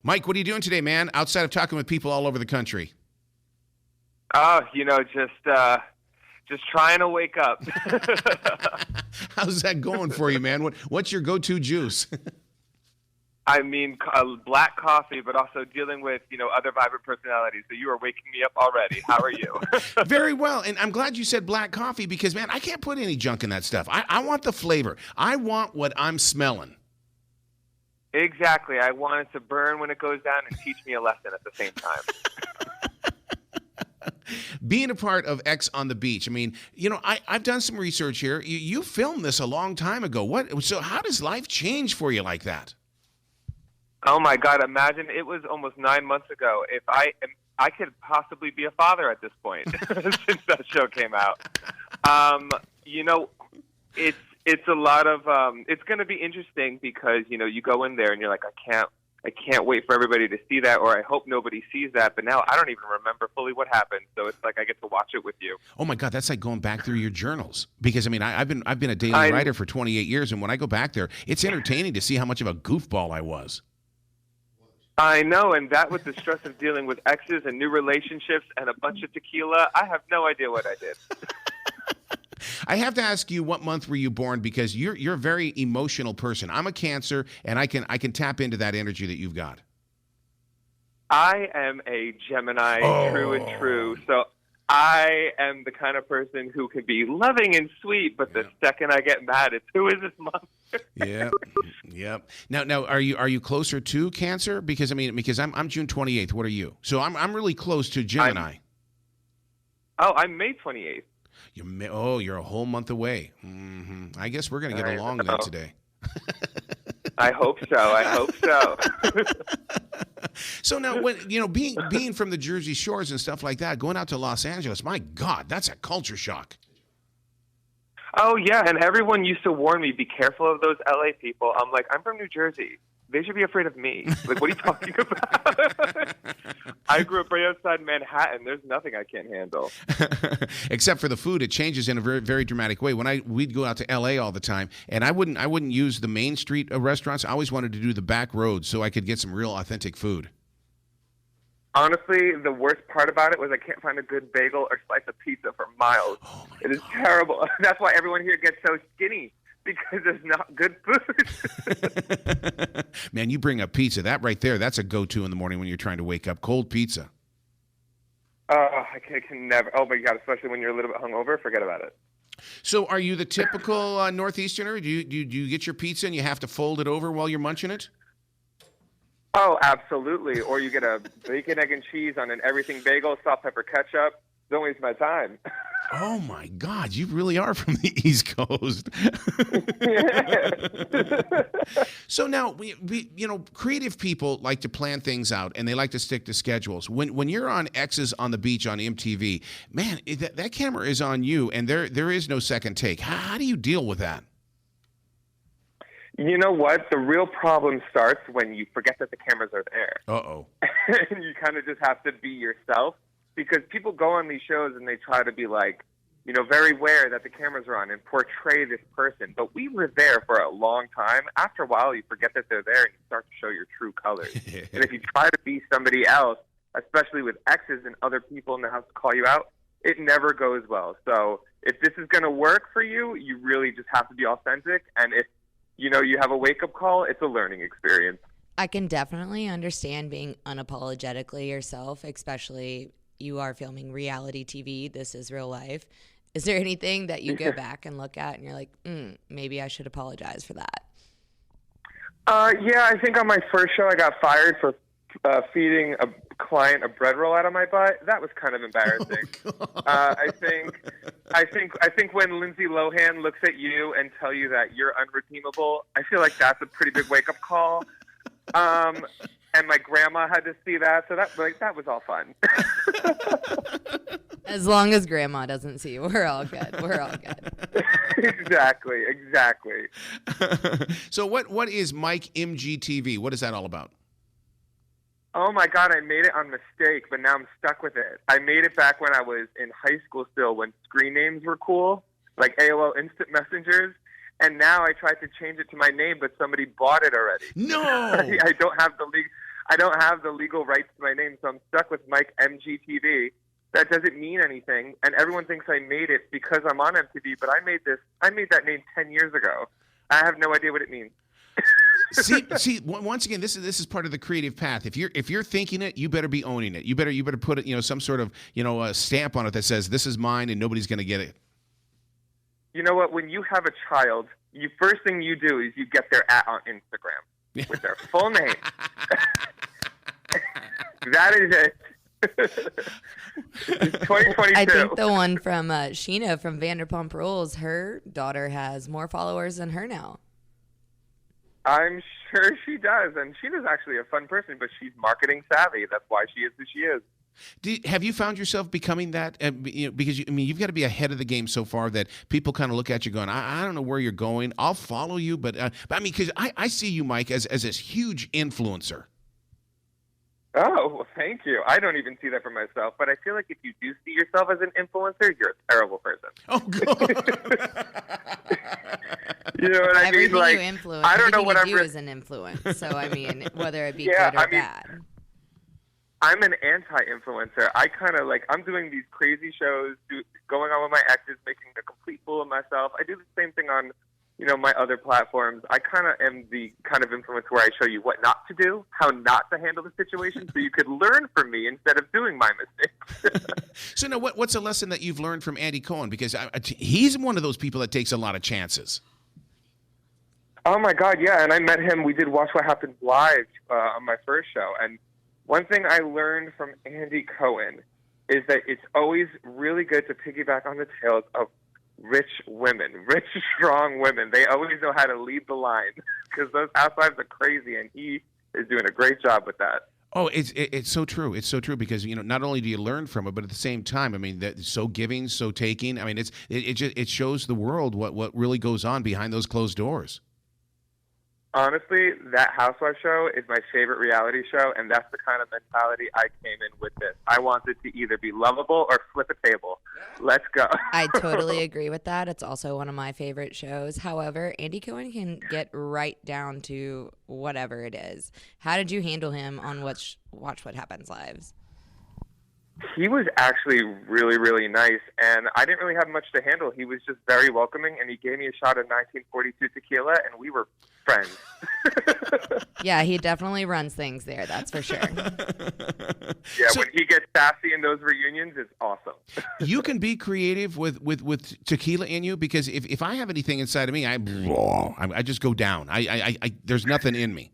Mike, what are you doing today, man? Outside of talking with people all over the country. Oh, just trying to wake up. How's that going for you, man? What's your go-to juice? I mean, black coffee, but also dealing with, other vibrant personalities. So you are waking me up already. How are you? Very well, and I'm glad you said black coffee because, man, I can't put any junk in that stuff. I want the flavor. I want what I'm smelling. Exactly. I want it to burn when it goes down and teach me a lesson at the same time. Being a part of X on the Beach, I mean, I've done some research here. You filmed this a long time ago. So how does life change for you like that? Oh, my God. Imagine it was almost 9 months ago. If I could possibly be a father at this point since that show came out. It's a lot of it's going to be interesting because you go in there and you're like, I can't wait for everybody to see that, or I hope nobody sees that. But now I don't even remember fully what happened, so it's like I get to watch it with you. Oh my God, that's like going back through your journals because I mean I've been a daily writer for 28 years, and when I go back there, it's entertaining to see how much of a goofball I was. I know, and that with the stress of dealing with exes and new relationships and a bunch of tequila, I have no idea what I did. I have to ask you, what month were you born? Because you're a very emotional person. I'm a Cancer, and I can tap into that energy that you've got. I am a Gemini, true and true. So I am the kind of person who can be loving and sweet, but the second I get mad, it's who is this monster? Yeah. Now, are you closer to Cancer? Because I'm June 28th. What are you? So I'm really close to Gemini. I'm May 28th. You're a whole month away. Mm-hmm. I guess we're going to get along then today. I hope so. So now, when being from the Jersey Shores and stuff like that, going out to Los Angeles, my God, that's a culture shock. Oh yeah, and everyone used to warn me, be careful of those LA people. I'm like, I'm from New Jersey. They should be afraid of me. Like, what are you talking about? I grew up right outside Manhattan. There's nothing I can't handle. Except for the food. It changes in a very, very dramatic way. We'd go out to L.A. all the time, and I wouldn't use the main street restaurants. I always wanted to do the back roads so I could get some real authentic food. Honestly, the worst part about it was I can't find a good bagel or slice of pizza for miles. It is terrible. That's why everyone here gets so skinny. Because there's not good food. Man, you bring up pizza. That right there, that's a go-to in the morning when you're trying to wake up. Cold pizza. I can never. Oh, my God, especially when you're a little bit hungover. Forget about it. So are you the typical Northeasterner? Do you get your pizza and you have to fold it over while you're munching it? Oh, absolutely. Or you get a bacon, egg, and cheese on an everything bagel, salt, pepper, ketchup. Don't waste my time. Oh, my God. You really are from the East Coast. So now, we creative people like to plan things out, and they like to stick to schedules. When you're on X's on the Beach on MTV, man, that camera is on you, and there is no second take. How do you deal with that? You know what? The real problem starts when you forget that the cameras are there. Uh-oh. And you kind of just have to be yourself. Because people go on these shows and they try to be like, very aware that the cameras are on and portray this person. But we were there for a long time. After a while, you forget that they're there and you start to show your true colors. And if you try to be somebody else, especially with exes and other people in the house to call you out, it never goes well. So if this is going to work for you, you really just have to be authentic. And if, you have a wake-up call, it's a learning experience. I can definitely understand being unapologetically yourself, especially you are filming reality TV. This is real life. Is there anything that you go back and look at and you're like, maybe I should apologize for that? Yeah, I think on my first show I got fired for feeding a client a bread roll out of my butt. That was kind of embarrassing. Oh, I think when Lindsay Lohan looks at you and tell you that you're unredeemable, I feel like that's a pretty big wake up call. And my grandma had to see that, so that was all fun. As long as grandma doesn't see you, we're all good. Exactly. So what is Mike MGTV? What is that all about? Oh my God, I made it on mistake, but now I'm stuck with it. I made it back when I was in high school still, when screen names were cool, like AOL Instant Messengers. And now I tried to change it to my name, but somebody bought it already. No! I don't have the legal. I don't have the legal rights to my name, so I'm stuck with Mike MGTV. That doesn't mean anything, and everyone thinks I made it because I'm on MTV, but I made that name 10 years ago. I have no idea what it means. see. Once again, this is part of the creative path. If you're thinking it, you better be owning it. You better put it, some sort of stamp on it that says this is mine and nobody's going to get it. You know what? When you have a child, first thing you do is you get their @ on Instagram with their full name. That is it. It's 2022. I think the one from Sheena from Vanderpump Rules, her daughter has more followers than her now. I'm sure she does, and Sheena's actually a fun person, but she's marketing savvy. That's why she is who she is. Have you found yourself becoming that? Because you've got to be ahead of the game so far that people kind of look at you going, I don't know where you're going. I'll follow you, but because I see you, Mike, as this huge influencer. Oh, well, thank you. I don't even see that for myself, but I feel like if you do see yourself as an influencer, you're a terrible person. Oh, God. You know what I mean? Everything Like, you influence, I don't know what you is an influence. So, I mean, whether it be good or bad. I'm an anti-influencer. I kind of I'm doing these crazy shows, going on with my exes, making a complete fool of myself. I do the same thing on, my other platforms. I kind of am the kind of influencer where I show you what not to do, how not to handle the situation, so you could learn from me instead of doing my mistakes. So now, what's a lesson that you've learned from Andy Cohen? Because he's one of those people that takes a lot of chances. Oh, my God, yeah. And I met him. We did Watch What Happens Live on my first show. And one thing I learned from Andy Cohen is that it's always really good to piggyback on the tails of rich women, rich, strong women. They always know how to lead the line because those housewives are crazy, and he is doing a great job with that. Oh, it's so true. It's so true because not only do you learn from it, but at the same time, I mean, that so giving, so taking. I mean, it shows the world what really goes on behind those closed doors. Honestly, that housewife show is my favorite reality show, and that's the kind of mentality I came in with this. I wanted to either be lovable or flip a table. Let's go. I totally agree with that. It's also one of my favorite shows. However, Andy Cohen can get right down to whatever it is. How did you handle him on Watch What Happens Live? He was actually really, really nice, and I didn't really have much to handle. He was just very welcoming, and he gave me a shot of 1942 tequila, and we were friends. Yeah, he definitely runs things there, that's for sure. Yeah, when he gets sassy in those reunions, it's awesome. You can be creative with tequila in you because if I have anything inside of me, I just go down. I there's nothing in me.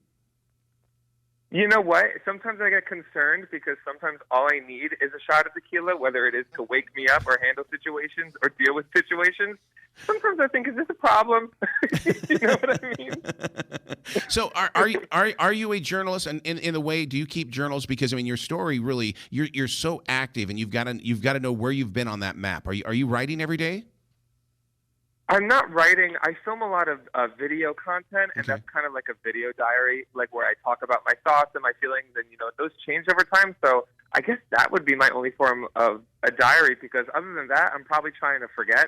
You know what? Sometimes I get concerned because sometimes all I need is a shot of tequila, whether it is to wake me up or handle situations or deal with situations. Sometimes I think, is this a problem? You know what I mean? So are you a journalist? And in a way, do you keep journals? Because I mean, your story really, you're so active, and you've got to know where you've been on that map. Are you writing every day? I'm not writing. I film a lot of video content, and Okay. that's kind of like a video diary, like where I talk about my thoughts and my feelings, and those change over time. So I guess that would be my only form of a diary, because other than that, I'm probably trying to forget.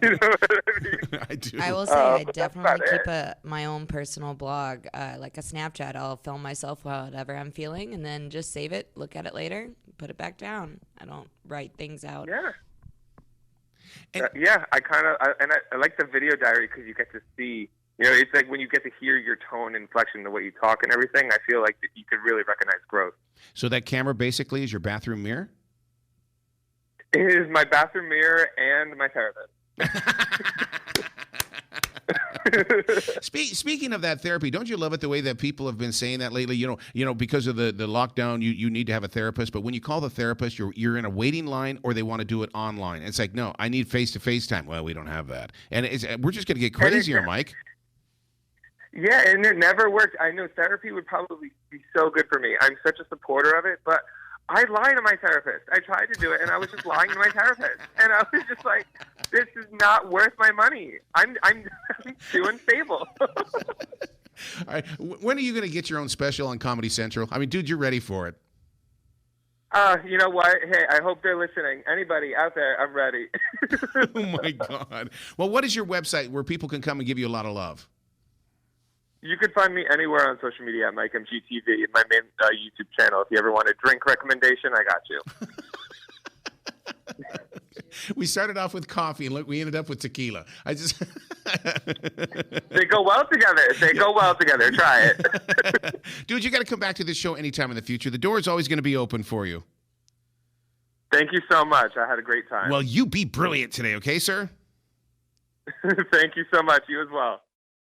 You know what I mean? I do. I will say I But that's definitely about keep my own personal blog, like a Snapchat. I'll film myself whatever I'm feeling, and then just save it, look at it later, put it back down. I don't write things out. Yeah. And- Yeah, I like the video diary because you get to see, it's like when you get to hear your tone, inflection, the way you talk and everything, I feel like that you could really recognize growth. So that camera basically is your bathroom mirror? It is my bathroom mirror and my therapist. Speaking of that therapy, don't you love it the way that people have been saying that lately? Because of the lockdown, you need to have a therapist. But when you call the therapist, you're in a waiting line, or they want to do it online. It's like, no, I need face-to-face time. Well, we don't have that, and we're just going to get crazier, Mike. Yeah, and it never worked. I know therapy would probably be so good for me. I'm such a supporter of it, but I lied to my therapist. I tried to do it, and I was just lying to my therapist. And I was just like, this is not worth my money. I'm too unstable. All right. When are you going to get your own special on Comedy Central? I mean, dude, you're ready for it. You know what? Hey, I hope they're listening. Anybody out there, I'm ready. Oh, my God. Well, what is your website where people can come and give you a lot of love? You can find me anywhere on social media at MikeMGTV, my main YouTube channel. If you ever want a drink recommendation, I got you. We started off with coffee, and look, we ended up with tequila. I just They go well together. Go well together. Try it. Dude, you got to come back to this show anytime in the future. The door is always going to be open for you. Thank you so much. I had a great time. Well, you be brilliant today, okay, sir? Thank you so much. You as well.